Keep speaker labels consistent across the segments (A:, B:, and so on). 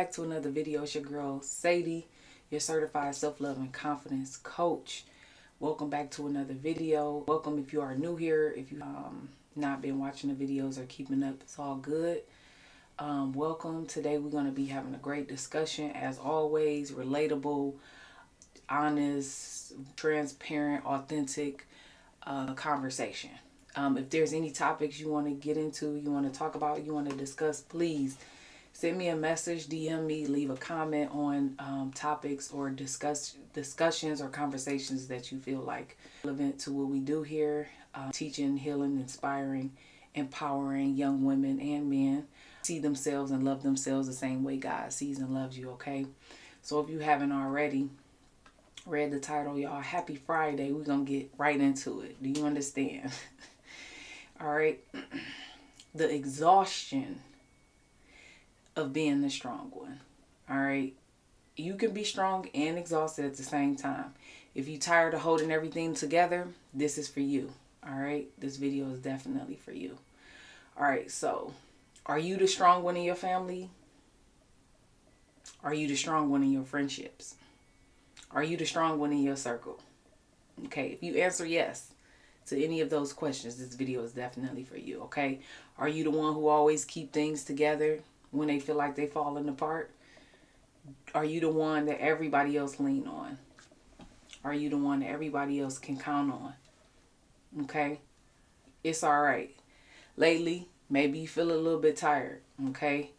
A: back to another video. It's your girl Sadie, your certified self-love and confidence coach. Welcome back to another video. Welcome if you are new here. If you not been watching the videos or keeping up, it's all good. Welcome. Today we're going to be having a great discussion, as always. Relatable, honest, transparent, authentic conversation. If there's any topics you want to get into, you want to talk about, you want to discuss, please send me a message, DM me, leave a comment on topics or discussions or conversations that you feel like relevant to what we do here. Teaching, healing, inspiring, empowering young women and men see themselves and love themselves the same way God sees and loves you, okay? So if you haven't already read the title, y'all, happy Friday. We're going to get right into it. Do you understand? All right. The exhaustion of being the strong one. All right. You can be strong and exhausted at the same time. If you're tired of holding everything together, this is for you. All right. This video is definitely for you. All right. So, are you the strong one in your family? Are you the strong one in your friendships? Are you the strong one in your circle? Okay. If you answer yes to any of those questions, this video is definitely for you. Okay. Are you the one who always keep things together when they feel like they falling apart? Are you the one that everybody else lean on? Are you the one that everybody else can count on? Okay. It's all right. Lately, maybe you feel a little bit tired. Okay.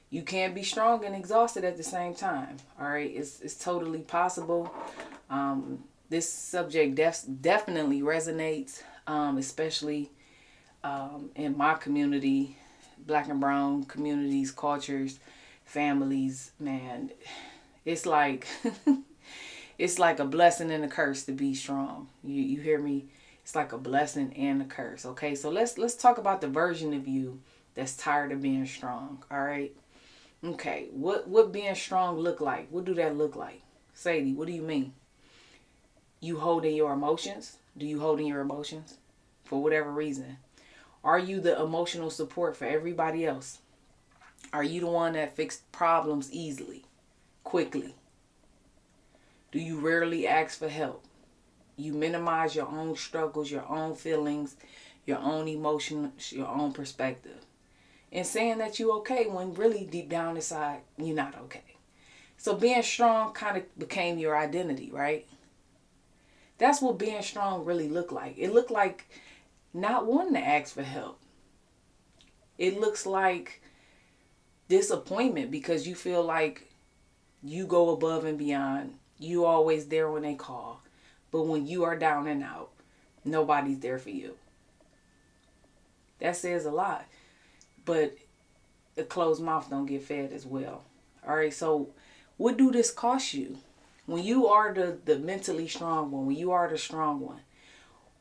A: You can't be strong and exhausted at the same time. All right. It's totally possible. This subject definitely resonates, especially in my community, Black and brown communities, cultures, families. Man, it's like it's like a blessing and a curse to be strong. You hear me? It's like a blessing and a curse. Okay, so let's talk about the version of you that's tired of being strong. All right. Okay, what being strong look like? What do that look like? Sadie, what do you mean? You holding your emotions? Do you holding your emotions for whatever reason? Are you the emotional support for everybody else? Are you the one that fixes problems easily, quickly? Do you rarely ask for help? You minimize your own struggles, your own feelings, your own emotions, your own perspective. And saying that you're okay when really deep down inside, you're not okay. So being strong kind of became your identity, right? That's what being strong really looked like. It looked like not wanting to ask for help. It looks like disappointment because you feel like you go above and beyond. You always there when they call. But when you are down and out, nobody's there for you. That says a lot. But a closed mouth don't get fed as well. All right, so what do this cost you? When you are the mentally strong one, when you are the strong one,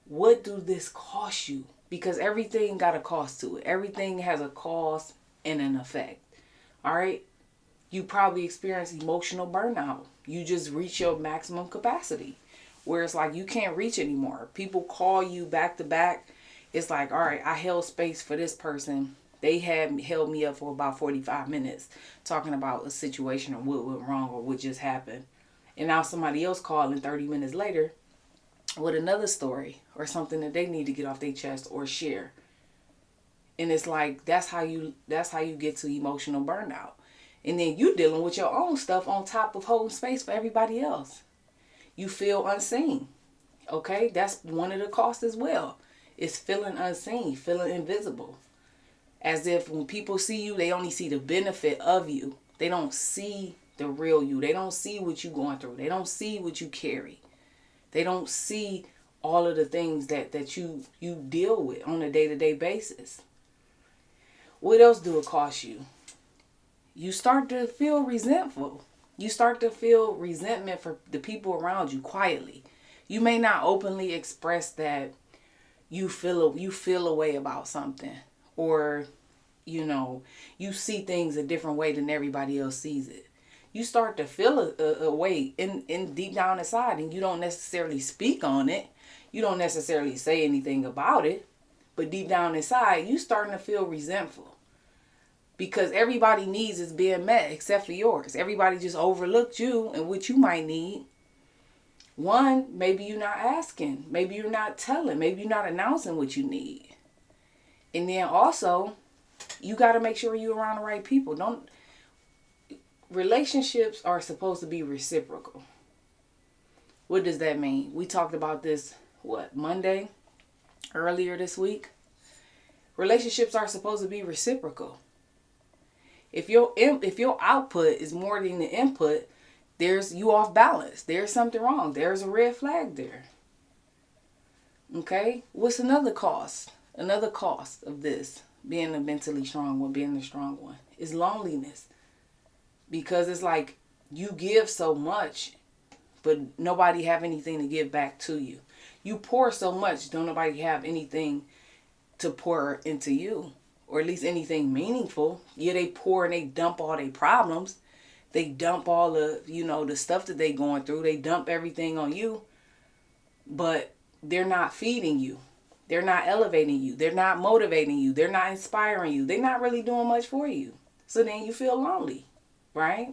A: what do this cost you? Because everything got a cost to it. Everything has a cause and an effect. All right? You probably experience emotional burnout. You just reach your maximum capacity where it's like you can't reach anymore. People call you back to back. It's like, all right, I held space for this person. They held me up for about 45 minutes talking about a situation or what went wrong or what just happened. And now somebody else calling 30 minutes later with another story or something that they need to get off their chest or share. And it's like that's how you get to emotional burnout. And then you dealing with your own stuff on top of holding space for everybody else. You feel unseen. Okay? That's one of the costs as well. It's feeling unseen, feeling invisible. As if when people see you, they only see the benefit of you. They don't see the real you. They don't see what you're going through. They don't see what you carry. They don't see all of the things that you deal with on a day-to-day basis. What else do it cost you? You start to feel resentful. You start to feel resentment for the people around you quietly. You may not openly express that you feel a way about something, or you see things a different way than everybody else sees it. You start to feel a way in deep down inside, and you don't necessarily speak on it. You don't necessarily say anything about it, but deep down inside, you starting to feel resentful Because everybody needs is being met except for yours. Everybody just overlooked you and what you might need. One, maybe you're not asking. Maybe you're not telling. Maybe you're not announcing what you need. And then also, you got to make sure you're around the right people. Relationships are supposed to be reciprocal. What does that mean? We talked about this, Monday? Earlier this week. Relationships are supposed to be reciprocal. If your output is more than the input, you off balance. There's something wrong. There's a red flag there. Okay? What's another cost? Another cost of this, being a mentally strong one, being the strong one, is loneliness. Because it's like you give so much, but nobody have anything to give back to you. You pour so much, don't nobody have anything to pour into you. Or at least anything meaningful. Yeah, they pour and they dump all their problems. They dump all the, the stuff that they going through. They dump everything on you. But they're not feeding you. They're not elevating you. They're not motivating you. They're not inspiring you. They're not really doing much for you. So then you feel lonely, right?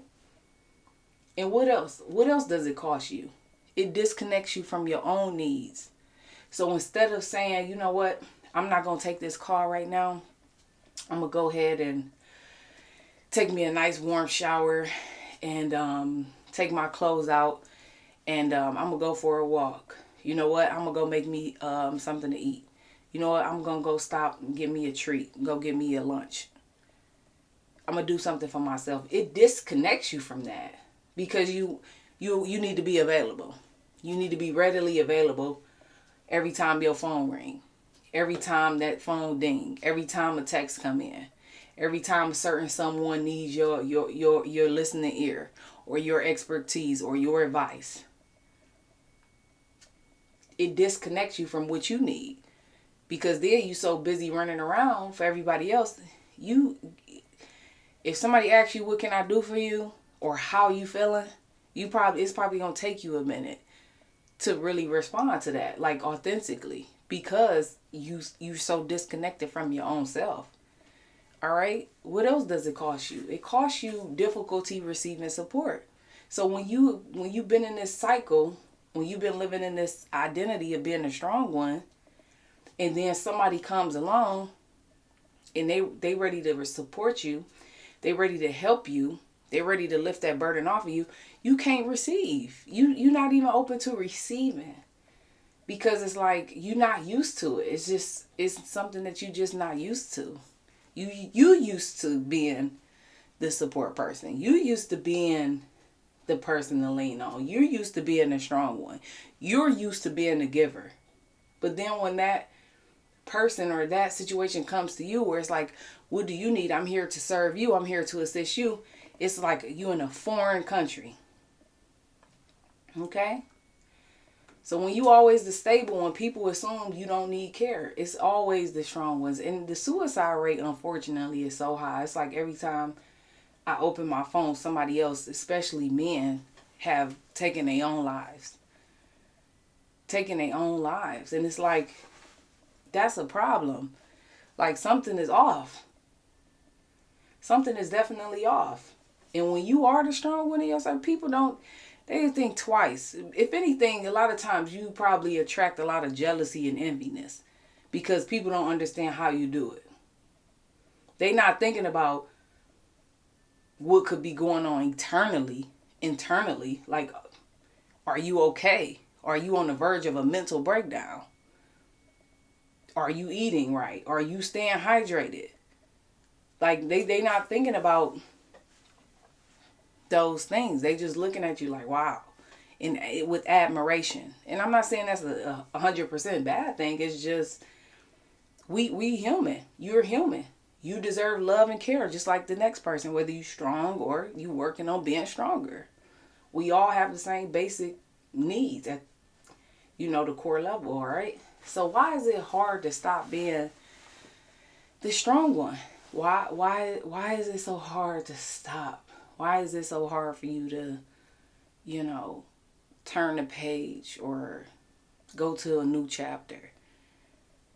A: And what else? What else does it cost you? It disconnects you from your own needs. So instead of saying, you know what, I'm not going to take this call right now. I'm going to go ahead and take me a nice warm shower and take my clothes out and I'm going to go for a walk. You know what? I'm going to go make me something to eat. You know what? I'm going to go stop and get me a treat. Go get me a lunch. I'm going to do something for myself. It disconnects you from that because you need to be available. You need to be readily available every time your phone rings. Every time that phone ding, every time a text come in, every time a certain someone needs your listening ear or your expertise or your advice, it disconnects you from what you need. Because then you so busy running around for everybody else. If somebody asks you, what can I do for you? Or how you feeling? It's probably going to take you a minute to really respond to that, like authentically. Because you're so disconnected from your own self. All right? What else does it cost you? It costs you difficulty receiving support. So when you've been in this cycle, when you've been living in this identity of being a strong one, and then somebody comes along and they ready to support you, they ready to help you, they ready to lift that burden off of you, you can't receive. You're not even open to receiving. Because it's like you're not used to it. It's something that you're just not used to. You used to being the support person. You used to being the person to lean on. You're used to being the strong one. You're used to being the giver. But then when that person or that situation comes to you where it's like, what do you need? I'm here to serve you. I'm here to assist you. It's like you in a foreign country. Okay? So when you always the stable, when people assume you don't need care, it's always the strong ones. And the suicide rate, unfortunately, is so high. It's like every time I open my phone, somebody else, especially men, have taken their own lives. And it's like, that's a problem. Like something is off. Something is definitely off. And when you are the strong one in yourself, they think twice. If anything, a lot of times you probably attract a lot of jealousy and enviness because people don't understand how you do it. They not thinking about what could be going on internally. Like, are you okay? Are you on the verge of a mental breakdown? Are you eating right? Are you staying hydrated? Like, they not thinking about those things. They just looking at you like, wow, and with admiration. And I'm not saying that's a 100% bad thing. It's just we human. You're human. You deserve love and care just like the next person, whether you strong or you working on being stronger. We all have the same basic needs at the core level, all right? So why is it hard to stop being the strong one? Why is it so hard to stop? Why is it so hard for you to, turn the page or go to a new chapter?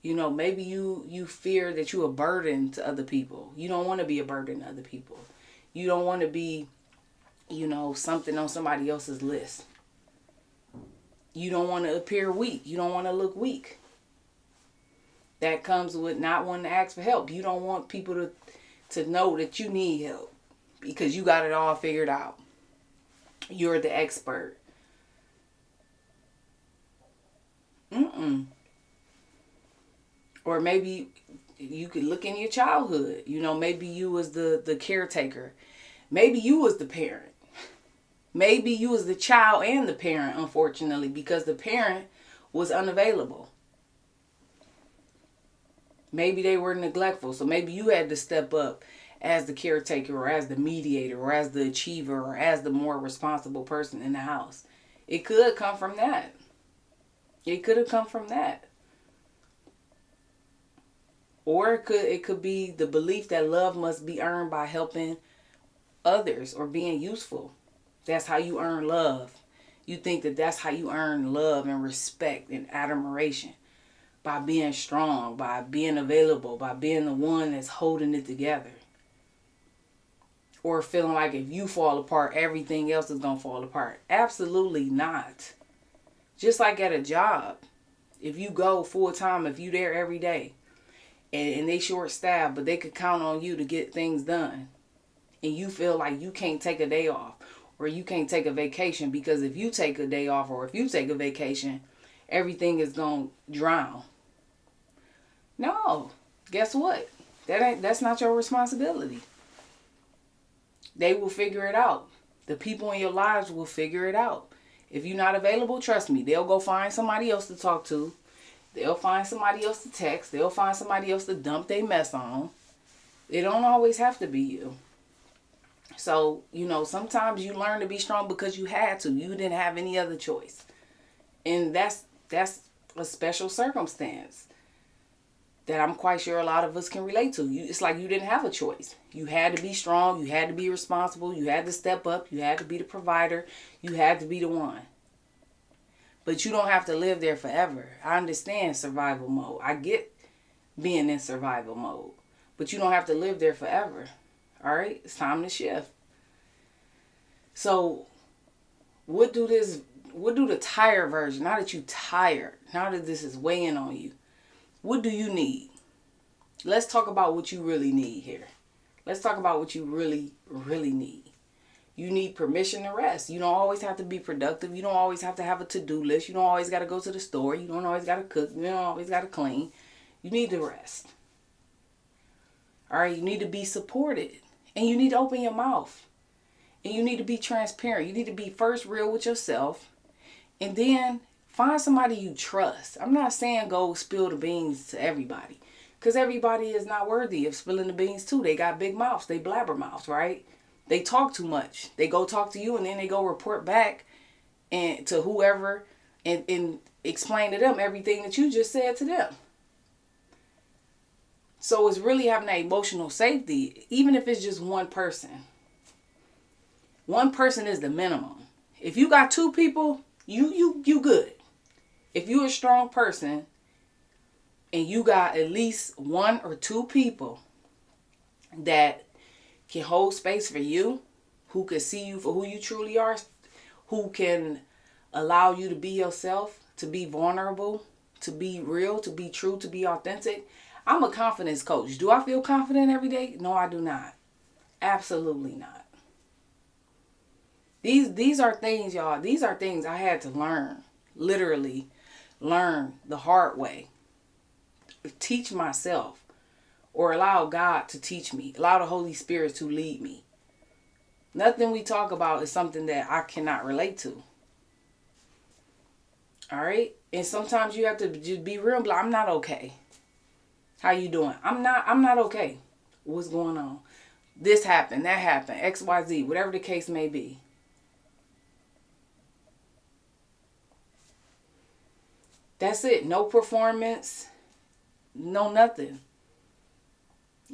A: You know, maybe you fear that you're a burden to other people. You don't want to be a burden to other people. You don't want to be, something on somebody else's list. You don't want to appear weak. You don't want to look weak. That comes with not wanting to ask for help. You don't want people to know that you need help because you got it all figured out. You're the expert. Or maybe you could look in your childhood. Maybe you was the caretaker. Maybe you was the parent. Maybe you was the child and the parent, unfortunately, because the parent was unavailable. Maybe they were neglectful. So maybe you had to step up as the caretaker or as the mediator or as the achiever or as the more responsible person in the house. It could come from that. It could have come from that. Or it could be the belief that love must be earned by helping others or being useful. That's how you earn love. You think that that's how you earn love and respect and admiration. By being strong, by being available, by being the one that's holding it together. Or feeling like if you fall apart, everything else is going to fall apart. Absolutely not. Just like at a job. If you go full time, if you there every day, and they short staffed, but they could count on you to get things done. And you feel like you can't take a day off. Or you can't take a vacation because if you take a day off or if you take a vacation, everything is going to drown. No. Guess what? That's not your responsibility. They will figure it out. The people in your lives will figure it out. If you're not available, trust me, they'll go find somebody else to talk to. They'll find somebody else to text. They'll find somebody else to dump their mess on. It don't always have to be you. So, sometimes you learn to be strong because you had to. You didn't have any other choice. And that's a special circumstance that I'm quite sure a lot of us can relate to. It's like you didn't have a choice. You had to be strong. You had to be responsible. You had to step up. You had to be the provider. You had to be the one. But you don't have to live there forever. I understand survival mode. I get being in survival mode. But you don't have to live there forever. All right? It's time to shift. So, what do the tired version, now that you're tired, now that this is weighing on you, what do you need? Let's talk about what you really need here. Let's talk about what you really, really need. You need permission to rest. You don't always have to be productive. You don't always have to have a to-do list. You don't always got to go to the store. You don't always got to cook. You don't always got to clean. You need to rest. All right, you need to be supported. And you need to open your mouth. And you need to be transparent. You need to be first real with yourself. And then find somebody you trust. I'm not saying go spill the beans to everybody. Because everybody is not worthy of spilling the beans too. They got big mouths. They blabber mouths, right? They talk too much. They go talk to you and then they go report back and to whoever and explain to them everything that you just said to them. So it's really having that emotional safety, even if it's just one person. One person is the minimum. If you got two people, you good. If you're a strong person and you got at least one or two people that can hold space for you, who can see you for who you truly are, who can allow you to be yourself, to be vulnerable, to be real, to be true, to be authentic. I'm a confidence coach. Do I feel confident every day? No, I do not. Absolutely not. These are things, y'all. These are things I had to learn. Literally learn the hard way. Teach myself. Or allow God to teach me. Allow the Holy Spirit to lead me. Nothing we talk about is something that I cannot relate to. All right? And sometimes you have to just be real and be like, I'm not okay. How you doing? I'm not okay. What's going on? This happened, that happened, XYZ, whatever the case may be. That's it. No performance. No nothing.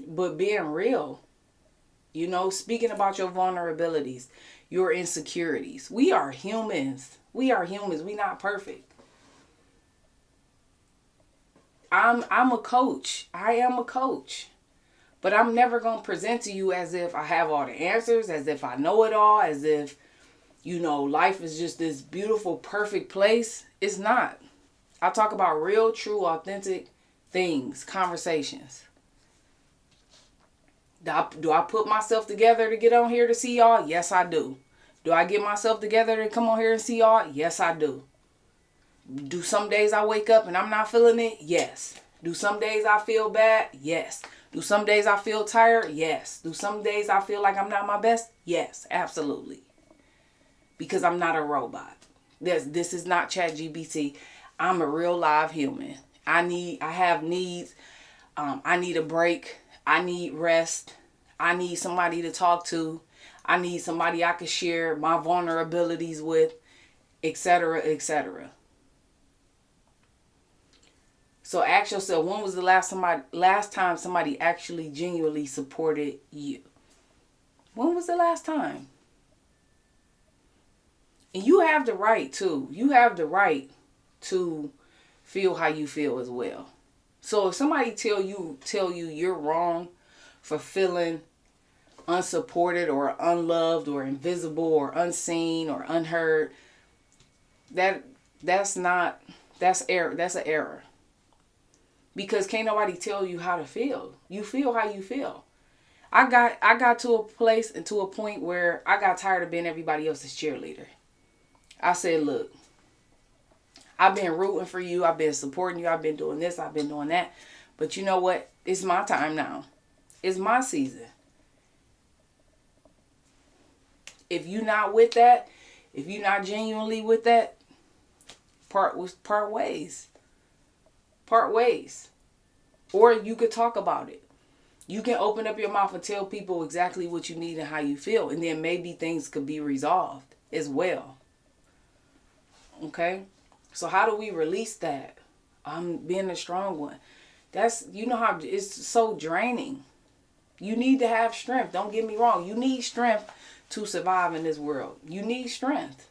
A: But being real. Speaking about your vulnerabilities, your insecurities. We are humans. We are humans. We're not perfect. I'm a coach. I am a coach. But I'm never going to present to you as if I have all the answers, as if I know it all, as if, life is just this beautiful, perfect place. It's not. I talk about real, true, authentic things, conversations. Do I put myself together to get on here to see y'all? Yes, I do. Do I get myself together to come on here and see y'all? Yes, I do. Do some days I wake up and I'm not feeling it? Yes. Do some days I feel bad? Yes. Do some days I feel tired? Yes. Do some days I feel like I'm not my best? Yes, absolutely. Because I'm not a robot. This is not ChatGPT. I'm a real live human. I have needs. I need a break. I need rest. I need somebody to talk to. I need somebody I can share my vulnerabilities with, etc., etc. So ask yourself, when was the last time somebody actually genuinely supported you? When was the last time? And you have the right too. You have the right to feel how you feel as well. So if somebody tell you you're wrong for feeling unsupported or unloved or invisible or unseen or unheard, that's error. That's an error. Because can't nobody tell you how to feel. You feel how you feel. I got to a place and to a point where I got tired of being everybody else's cheerleader. I said, look, I've been rooting for you. I've been supporting you. I've been doing this. I've been doing that. But you know what? It's my time now. It's my season. If you're not with that, if you're not genuinely with that, part ways. Part ways. Or you could talk about it. You can open up your mouth and tell people exactly what you need and how you feel. And then maybe things could be resolved as well. Okay? So how do we release that? I'm being a strong one. How it's so draining. You need to have strength. Don't get me wrong. You need strength to survive in this world. You need strength.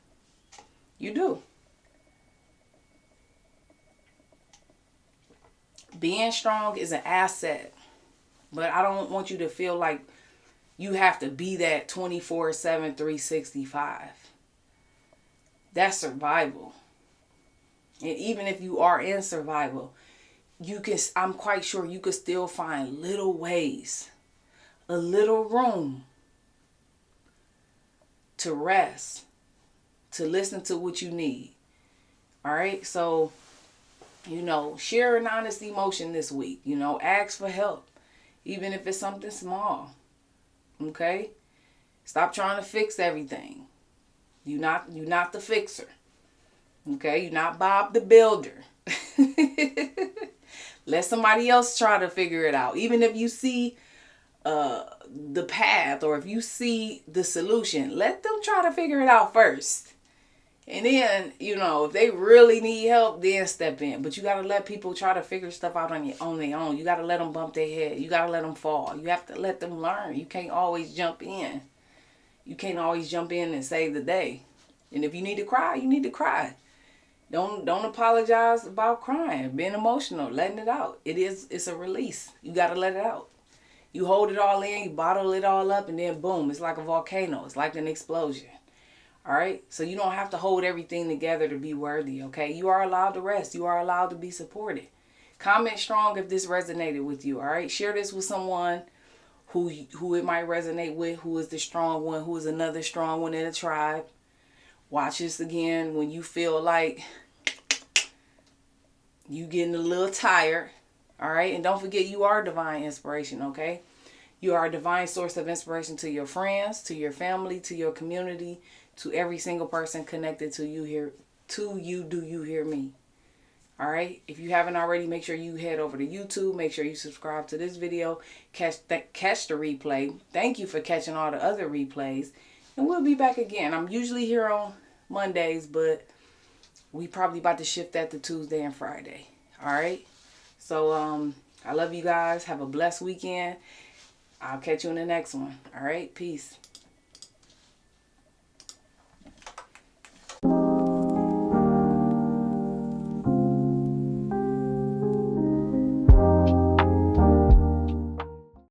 A: You do. Being strong is an asset. But I don't want you to feel like you have to be that 24/7, 365. That's survival. And even if you are in survival, I'm quite sure you could still find little ways, a little room to rest, to listen to what you need. All right? So, share an honest emotion this week. Ask for help. Even if it's something small. Okay? Stop trying to fix everything. You're not the fixer. Okay? You're not Bob the Builder. Let somebody else try to figure it out. Even if you see the path or if you see the solution, let them try to figure it out first. And then, if they really need help, then step in. But you got to let people try to figure stuff out on their own. You got to let them bump their head. You got to let them fall. You have to let them learn. You can't always jump in. You can't always jump in and save the day. And if you need to cry, you need to cry. Don't apologize about crying, being emotional, letting it out. It's a release. You got to let it out. You hold it all in, you bottle it all up, and then boom, it's like a volcano. It's like an explosion. All right? So you don't have to hold everything together to be worthy, okay? You are allowed to rest. You are allowed to be supported. Comment strong if this resonated with you, all right? Share this with someone who it might resonate with, who is the strong one, who is another strong one in the tribe. Watch this again when you feel like you getting a little tired, all right? And don't forget, you are divine inspiration, okay? You are a divine source of inspiration to your friends, to your family, to your community, to every single person connected to you here. To you, do you hear me? All right? If you haven't already, make sure you head over to YouTube. Make sure you subscribe to this video. Catch the replay. Thank you for catching all the other replays. And we'll be back again. I'm usually here on Mondays, but we probably about to shift that to Tuesday and Friday. All right? So, I love you guys. Have a blessed weekend. I'll catch you in the next one. All right? Peace.